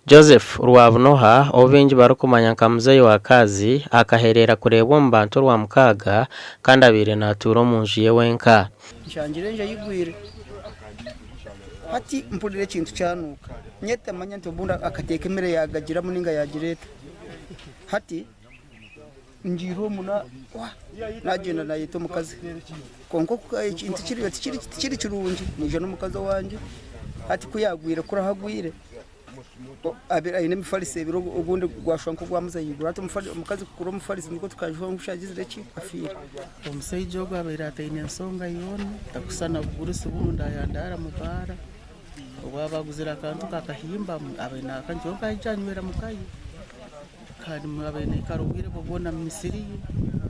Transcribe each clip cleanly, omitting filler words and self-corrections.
Joseph Ruwabunoha obenji barukumanya nka muzeyi wa kazi akaherera kureba mu bantu rwa mukaga kandi abire naturo mu njiye wenka nshangire nje yigwire hati mpurire kintu cyanuka nyete manya ntobunda akateka emere yagagira muninga yagireta hati njiro muna nagenda nayito mukazi konko ikintu kiri kirungi nije no mukazi wanje hati kuyagwire kurahagwire abira ine mifarise biro ubundi gwashwanko gwamuzayigura hati mukazi kuro mufarise niko tukajwa ngushagize ki afira umusayi jogo abira atayine nsonga yone takusana burusi bunda yandara mubara wabaguzira kantu kakahimba abena kanjonka ijanywera mukayi kandi mwabene karubwire bobona misiri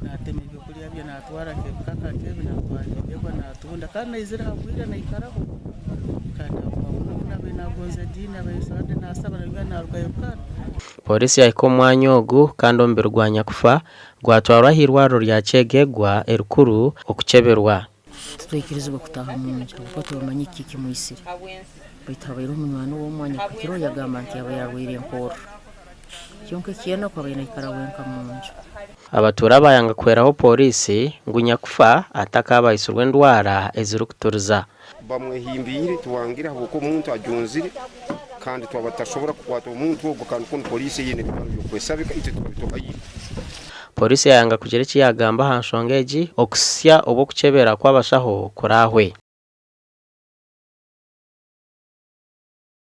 natemeye kuri yabye natwara ke kakakebe natwara natunda kandi izira habwira na ikaraho kandi abona goze dine abayisande nasabana ngarwaye kandi polisi yahiko mwanyogu kandi ombirwanya kufa gwatwara hirwaro rya Chegegwa erukuru okuceberwa twekirizwa kutaha munje kuko tubamanye ikiki mu isiri bitabayiro umwana wo mwanya kiro yagamanti yabayarwire nkoro cyonke kiyana kwa bayina ikarawenka munje abatura bayanga kweraho polisi ngunya kufa atakabayisurwe ndwara ezirukuturuza bamwe himbire tuwangira huko umuntu ajunzire kandi twabatashobora kukwata umuntu ubwo kandi ko polisi yene kwesabika ite twabitokayi polisi yanga kugera iki yagamba hanshongeji okusya obo kucebera kwabashaho kurahwe